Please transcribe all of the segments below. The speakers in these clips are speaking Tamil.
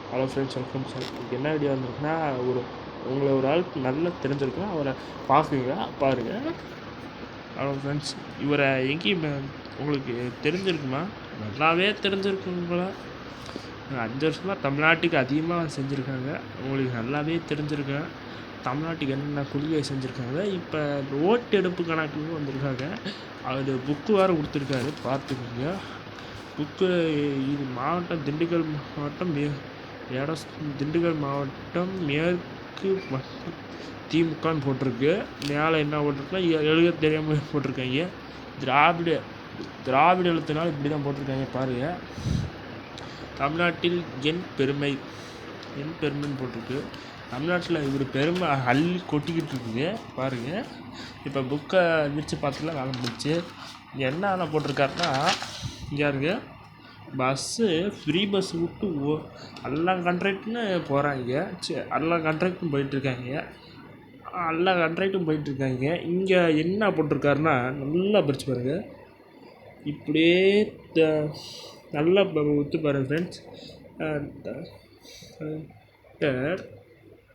Hello friends, welcome sir. இதுக்கு என்ன வீடியோ வந்திருக்குன்னா, உங்களை ஒரு ஆளுக்கு நல்லா தெரிஞ்சிருக்குன்னா அவரை பார்க்குறீங்களா பாருங்கள். ஹலோ ஃப்ரெண்ட்ஸ், இவரை எங்கேயும் உங்களுக்கு தெரிஞ்சிருக்குமா? நல்லாவே தெரிஞ்சிருக்குங்களா? 5 வருஷமாக தமிழ்நாட்டுக்கு அதிகமாக செஞ்சுருக்காங்க. உங்களுக்கு நல்லாவே தெரிஞ்சிருக்கேன். தமிழ்நாட்டுக்கு என்னென்ன கொள்கை செஞ்சுருக்காங்க. இப்போ ஓட்டெடுப்பு கணக்குன்னு வந்திருக்காங்க. அவர் புக்கு வேறு கொடுத்துருக்காரு, பார்த்துக்கோங்க. புக்கு இது மாவட்டம் திண்டுக்கல் மாவட்டம் திண்டுக்கல் மாவட்டம் மேற்கு திமுகன்னு போட்டிருக்கு. மேலே என்ன போட்டிருக்குன்னா எழுத தெரியாமல் போட்டிருக்காங்க. திராவிட எழுத்துனால இப்படி தான் போட்டிருக்காங்க பாருங்கள். தமிழ்நாட்டில் என் பெருமைன்னு போட்டிருக்கு. தமிழ்நாட்டில் இவர் பெருமை அள்ளி கொட்டிக்கிட்டு இருக்குது பாருங்கள். இப்போ புக்கை விரித்து பார்த்துலாம் வேலை முடிச்சு. என்ன போட்டிருக்காருன்னா, இங்கே இருக்கு பஸ்ஸு ஃப்ரீ பஸ் விட்டு எல்லா கண்ட்ராக்ட்னு போகிறாங்க. எல்லா கண்ட்ராக்டும் போயிட்டுருக்காங்க. இங்கே என்ன போட்டிருக்காருன்னா, நல்லா படிச்சு பாருங்கள். இப்படியே நல்லா ஒத்து பாருங்கள் ஃப்ரெண்ட்ஸ்.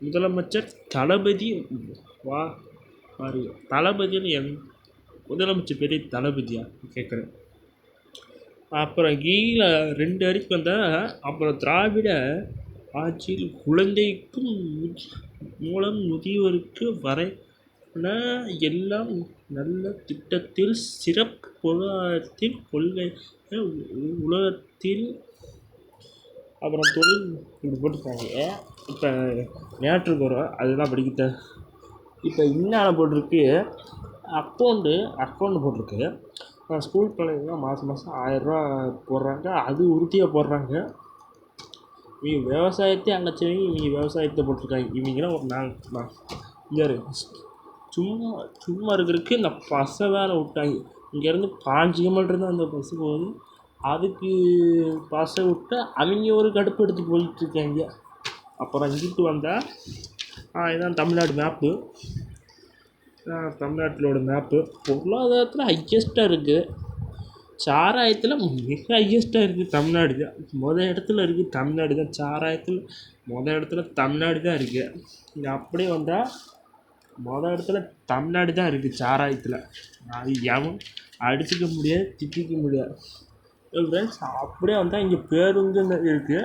முதலமைச்சர் தளபதி பாருங்க. தளபதின்னு முதலமைச்சர் பெரிய தளபதியா கேட்குறேன். அப்புறம் கீழே 2 அறிக்கை வந்தால், அப்புறம் திராவிட ஆட்சியில் குழந்தைக்கும் மூலம் முதியோருக்கு வரைன எல்லாம் நல்ல திட்டத்தில் சிறப்பு பொருளாதாரத்தில் கொள்கை உலகத்தில் அப்புறம் தொழில் இப்படி போட்டிருக்காங்க. இப்போ நேற்றுக்கு வரும் அதுதான் படிக்க. இப்போ இன்னும் போட்டிருக்கு அக்கௌண்ட்டு போட்டிருக்கு. ஸ்கூல் பிள்ளைங்க மாதம் 1000 போடுறாங்க. அது உறுதியாக போடுறாங்க. இவங்க விவசாயத்தை அழைச்சவங்க, இவங்க விவசாயத்தை போட்டிருக்காங்க. இவங்களாம் ஒரு நாள் இங்கே சும்மா இருக்கிறதுக்கு இந்த பஸ்ஸை வேறு விட்டாங்க. இங்கேருந்து 5 கிலோமீட்டர் தான் அந்த பஸ்ஸு போகுது. அதுக்கு பஸ்ஸை விட்டு அவங்க ஒரு கடுப்பு எடுத்து போயிட்டுருக்காங்க. அப்புறம் இங்கிட்டு வந்தால் இதுதான் தமிழ்நாடு மேப்பு. தமிழ்நாட்டிலோட மேப்பு பொருளாதாரத்தில் ஹையஸ்ட்டாக இருக்குது. சாராயத்தில் மிக ஹையஸ்ட்டாக இருக்குது தமிழ்நாடு தான். இடத்துல இருக்குது தமிழ்நாடு தான். சாராயத்தில் இடத்துல தமிழ்நாடு தான் இருக்குது. இது அப்படியே வந்தால் இடத்துல தமிழ்நாடு தான் இருக்குது சாராயத்தில். அது எவன் அடிச்சிக்க முடியாது, திட்டிக்க முடியாது ஃப்ரெண்ட்ஸ். அப்படியே வந்தால் இங்கே பேருந்து இருக்குது.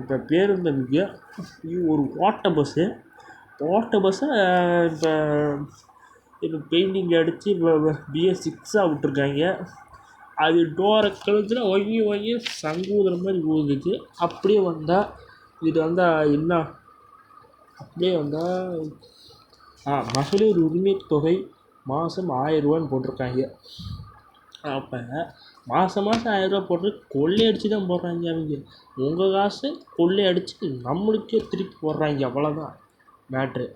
இப்போ பேருந்து இருக்குது. இது ஒரு ஓட்ட பஸ்ஸை இப்போ பெயிண்டிங் அடித்து இப்போ BS6 விட்டுருக்காங்க. அது டோரை கழுத்துல ஒங்கி சங்கூதுற மாதிரி ஊதுச்சு. அப்படியே வந்தால் இது வந்தால் என்ன, அப்படியே வந்தால் மகளிர் உரிமை தொகை மாதம் 1000 ரூபான்னு போட்டிருக்காங்க. அப்போ மாதம் 1000 ரூபா போட்டு கொள்ளையடிச்சு தான் போடுறாங்க. அவங்க உங்கள் காசு கொள்ளையடிச்சு நம்மளுக்கே திருப்பி போடுறாங்க. அவ்வளோதான் மேட்ரு.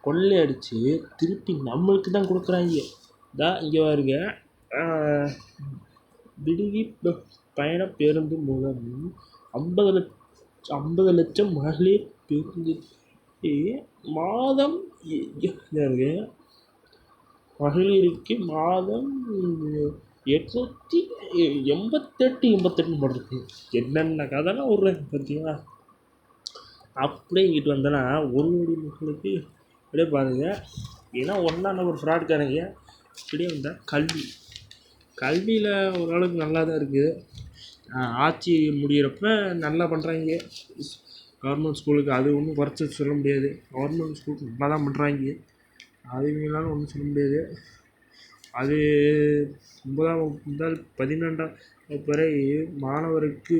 கொள்ளையடிச்சு திருப்பி நம்மளுக்கு தான் கொடுக்குறாங்க. இங்கே பாருங்க. விடுதி பயண பேருந்து மூலம் 50 லட்சம் மகளிர் பேருந்து மாதம் மகளிருக்கு மாதம் 888 போட்டிருக்கு. என்னென்ன கதைலாம் விட்றாங்க பார்த்தீங்களா? அப்படியே இங்கிட்டு வந்தோன்னா 1 கோடி மக்களுக்கு அப்படியே பாருங்கள். ஏன்னா ஒரு ஃப்ராட்காரங்க. இப்படியே வந்தால் கல்வியில் ஓரளவுக்கு நல்லா தான் இருக்குது. ஆட்சி முடிகிறப்ப நல்லா பண்ணுறாங்க. கவர்மெண்ட் ஸ்கூலுக்கு அது ஒன்றும் குறைச்சி சொல்ல முடியாது. கவர்மெண்ட் ஸ்கூலுக்கு நல்லா தான் பண்ணுறாங்க. அதுங்களாலும் ஒன்றும் சொல்ல முடியாது. அது 9ஆம் வகுப்பு முதல் 12ஆம் வகுப்பு வரை மாணவருக்கு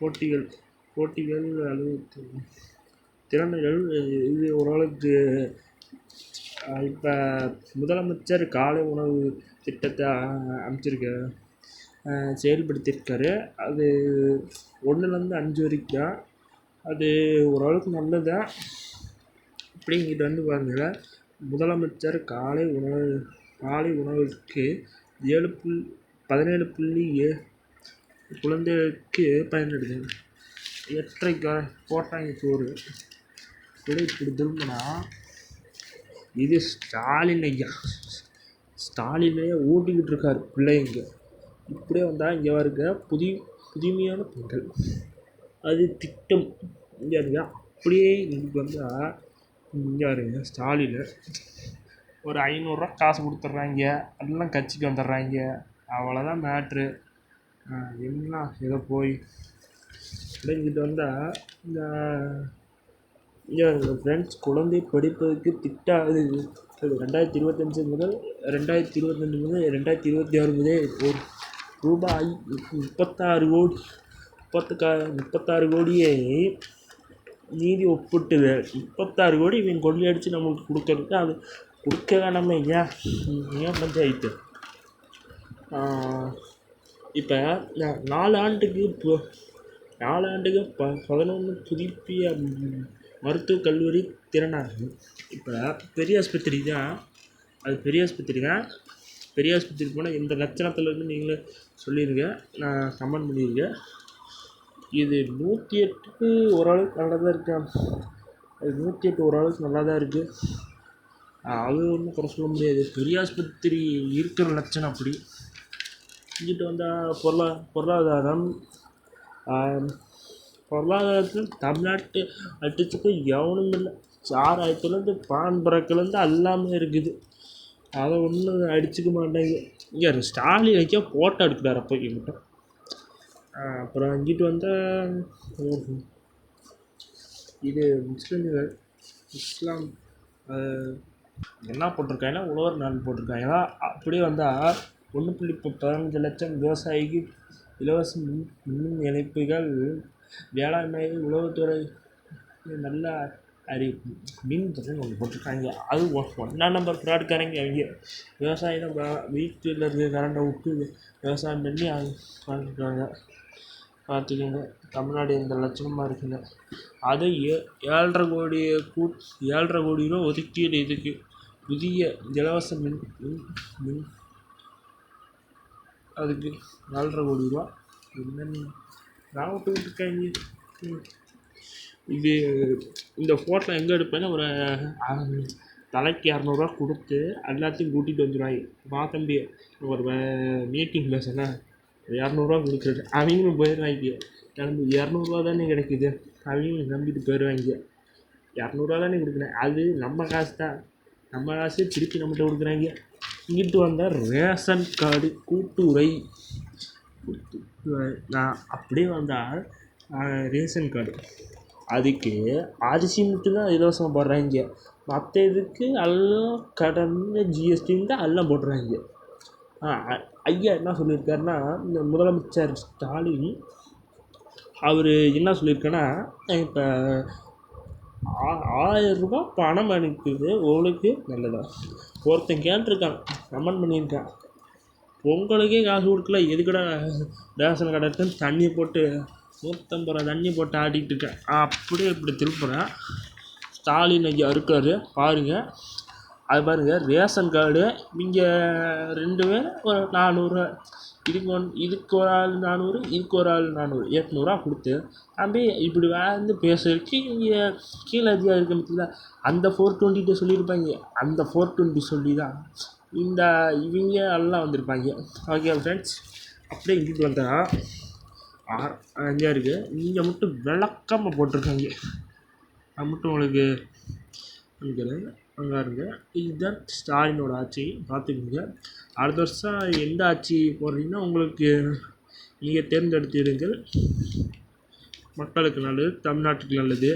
போட்டிகள் அல்லது திறமைகள் இது ஓரளவுக்கு. இப்போ முதலமைச்சர் காலை உணவு திட்டத்தை செயல்படுத்தியிருக்காரு. அது 1லேருந்து 5 வரைக்கும் தான். அது ஓரளவுக்கு நல்லது தான். இப்படி இங்கிட்ட வந்து பாருங்கள். முதலமைச்சர் காலை உணவுக்கு 17.7 குழந்தைகளுக்கு பயன்படுது. 8:30 போட்டாங்க சோறு. இப்படி திரும்பினா இது ஸ்டாலின் ஐயா. ஸ்டாலினையே ஊட்டிக்கிட்டு இருக்கார் பிள்ளைங்க. இப்படியே வந்தால் இங்கே இருக்க புதுமையான பொருட்கள் அது திட்டம் இங்கே இருக்கா அப்படியே இங்கே வந்தால் இங்கே இருங்க ஸ்டாலின் ஒரு 500 காசு கொடுத்துட்றாங்க, எல்லாம் கட்சிக்கு வந்துடுறாங்க, அவ்வளோதான் மேட்ரு. என்ன இதை போய் அப்படிங்கிட்டு வந்தால் இந்த இங்கே ஃப்ரெண்ட்ஸ் குழந்தை படிப்பதற்கு திட்டம் இது 2025 முதல் 2026 முதல் ஒரு ரூபாய் 36 கோடியே நீதி ஒப்பிட்டுது. 36 கோடி இவங்க கொள்ளையடிச்சு நம்மளுக்கு கொடுக்கறதுக்கு அது கொடுக்க வேணாமே ஏன் பஞ்சாயத்து. இப்போ 4 ஆண்டுக்கு 11 புதுப்பிய மருத்துவக் கல்லூரி திறனாகும். இப்போ பெரிய ஆஸ்பத்திரி தான், அது பெரிய ஆஸ்பத்திரி தான். பெரிய ஆஸ்பத்திரிக்கு போனால் இந்த லட்சணத்துலேருந்து நீங்களே சொல்லிடுங்க, நான் கமெண்ட் பண்ணியிருக்கேன். இது 108க்கு ஓரளவுக்கு நல்லா தான் இருக்கு. அது 108 ஓரளவுக்கு நல்லா தான் இருக்குது. அது ஒன்றும் குறை சொல்ல முடியாது. பெரிய ஆஸ்பத்திரி இருக்கிற லட்சணம் அப்படி. இங்கிட்டு வந்தால் பொருளாதாரத்தில் தமிழ்நாட்டு அடிச்சுக்கு எவனும் இல்லை. சாராயத்துலேருந்து பான் பறக்கலேருந்து எல்லாமே இருக்குது. அதை ஒன்றும் அடிச்சுக்க மாட்டாங்க. இங்கே ஸ்டாலின் வைக்க ஃபோட்டோ எடுக்கிறார் அப்போ கிட்ட. அப்புறம் இங்கிட்டு வந்தால் இது முஸ்லீம்கள் இஸ்லாம் என்ன போட்டிருக்காங்கன்னா உழவர் நாள் போட்டிருக்காங்க. அப்படியே வந்தால் 1.15 லட்சம் விவசாயிக்கு இலவச மின் இணைப்புகள், வேளாண்மை உழவுத்துறை நல்ல அறிவிப்பு. மின்துறைன்னு ஒன்று போட்டிருக்காங்க. அது 1ஆம் நம்பர் ஃப்ராட்காரங்க. அவங்க விவசாயம் வீட்டில் இருக்க கரண்டை விட்டு விவசாயம் பண்ணி பண்ணிருக்காங்க. பார்த்துக்கோங்க, தமிழ்நாடு இந்த லட்சணமாக இருக்குங்க. அதை 7,5 கோடி ரூபா ஒதுக்கீடு இதுக்கு புதிய இலவச மின் அதுக்கு 4,5 கோடி ரூபா என்னன்னு நான் விட்டுருக்காங்க. இது இந்த ஃபோட்டோ எங்கே எடுப்பேன்னா ஒரு தலைக்கு 200 கொடுத்து எல்லாத்தையும் கூட்டிகிட்டு வந்துடுவாங்க. தம்பி ஒரு மீட்டிங் பேசுனா 200 கொடுக்குறது, அவங்களும் போயிடுவாங்க. கிளம்பி 200 தானே கிடைக்குது, அவங்களும் நம்பிட்டு போயிடுவாங்க. 200 தானே கொடுக்குறேன், அது நம்ம காசு தான், நம்ம காசு திருப்பி நம்மகிட்ட கொடுக்குறாங்க. இங்கிட்டு வந்தால் ரேஷன் கார்டு கூட்டுறவு நான் அப்படியே வந்தால் ரேஷன் கார்டு அதுக்கு அரிசி மட்டும்தான் இலவசமாக போடுறாங்க. மற்ற இதுக்கு எல்லாம் கடன் ஜிஎஸ்டின்னு தான் எல்லாம் போடுறாங்க. ஐயா என்ன சொல்லியிருக்காருன்னா, இந்த முதலமைச்சர் ஸ்டாலின் அவர் என்ன சொல்லியிருக்கேன்னா, இப்போ 1000 ரூபா பணம் அனுப்புது உங்களுக்கு நல்லதா. ஒருத்தன் கேட்டிருக்கான், கமெண்ட் பண்ணியிருக்கான், பொங்கலுக்கே காசு கொடுக்கல, எதுக்கடா ரேஷன் கடை இருக்குன்னு தண்ணியை போட்டு 150 ரூபா தண்ணி போட்டு ஆடிட்டு இருக்கேன். அப்படியே இப்படி திருப்புறேன். ஸ்டாலின் ஐயா இருக்கார் பாருங்கள். அது பாருங்கள், ரேஷன் கார்டு இங்கே 2 பேர் ஒரு 400, இதுக்கு ஒரு ஆள் 400, இதுக்கு ஒரு ஆள் 400, 800 கொடுத்து தம்பி இப்படி வந்து பேசுறதுக்கு இங்கே கீழே அதிகம் இருக்க பற்றில அந்த 420 சொல்லியிருப்பாங்க. அந்த 420 சொல்லி தான் இவங்க எல்லாம் வந்திருப்பாங்க. ஓகே ஃப்ரெண்ட்ஸ், அப்படியே இங்கிட்டு வந்தால் அங்கே இருக்குது. இங்கே மட்டும் விளக்கமாக போட்டிருக்காங்க. அது மட்டும் உங்களுக்கு நினைக்கிறேன். அங்கே இருங்க, இதுதான் ஸ்டாலினோட ஆட்சி. பார்த்துக்கோங்க, அடுத்த வருஷம் எந்த ஆட்சி போடுறீங்கன்னா உங்களுக்கு நீங்கள் தேர்ந்தெடுத்துடுங்கள். மக்களுக்கு நல்லது, தமிழ்நாட்டுக்கு நல்லது.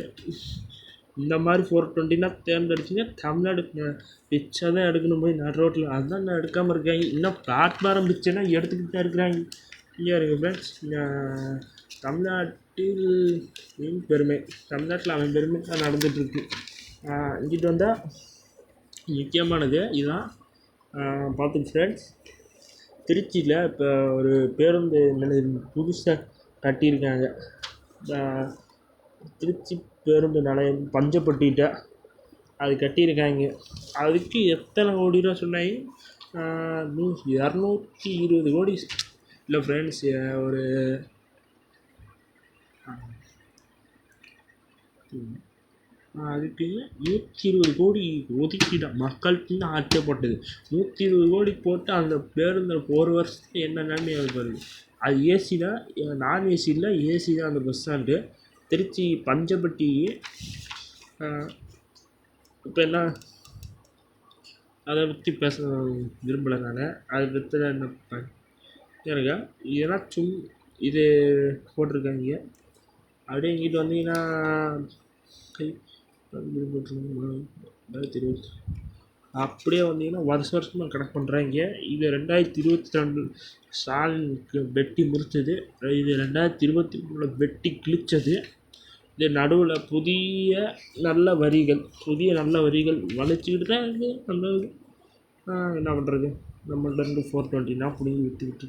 இந்த மாதிரி 420 தேர்ந்தெடுத்தீங்க, தமிழ்நாடு பிச்சை தான் எடுக்கணும் போய் நடு ரோட்டில். அதுதான் நான் எடுக்காமல் இருக்காங்க. இன்னும் பிளாட்ஃபாரம் பிச்சைன்னா எடுத்துக்கிட்டு தான் இருக்கிறாங்க. இங்கே இருக்குது ஃப்ரெண்ட்ஸ், தமிழ்நாட்டில் பெருமை, தமிழ்நாட்டில் அவன் பெருமை தான் நடந்துகிட்ருக்கு. இங்கிட்டு வந்தால் முக்கியமானது இதுதான். பார்த்துங்க ஃப்ரெண்ட்ஸ், திருச்சியில் இப்போ ஒரு பேருந்து நிலையம் புதுசாக கட்டியிருக்காங்க. திருச்சி பேருந்து நிலையம் பஞ்சப்பட்டிகிட்ட அது கட்டியிருக்காங்க. அதுக்கு எத்தனை கோடி ரூபா சொன்னாங்க? 220 கோடி இல்லை ஃப்ரெண்ட்ஸ், ஒரு அதுக்கு 120 கோடி ஒதுக்கிட்டான். மக்களுக்குன்னு ஆட்சேபப்பட்டது. 120 கோடி போட்டு அந்த பேருந்தில் ஒரு வருஷத்துக்கு என்ன நிலைமை பாருங்க. அது ஏசி தான், நான் ஏசி இல்லை, ஏசி தான் அந்த பஸ் ஸ்டாண்டு. திருச்சி பஞ்சப்பட்டி. இப்போ என்ன, அதை பற்றி பேச விரும்பலை நான். அதை பற்றி என்ன இருக்கா ஏதாச்சும் இது போட்டிருக்காங்க. அப்படியே இங்கிட்டு வந்தீங்கன்னா அப்படியே வந்தீங்கன்னா வருஷமாக கணக்கு பண்ணுறாங்க. இது 2022 ஸ்டாலினுக்கு வெட்டி முடிச்சது. இது 2023 வெட்டி கிழிச்சது. இது நடுவில் புதிய நல்ல வரிகள் வலிச்சுக்கிட்டு தான் இருக்குது. நல்லது என்ன பண்ணுறது, நம்மள்ட்ட இருந்து 420 பிடிங்கி விட்டுக்கிட்டு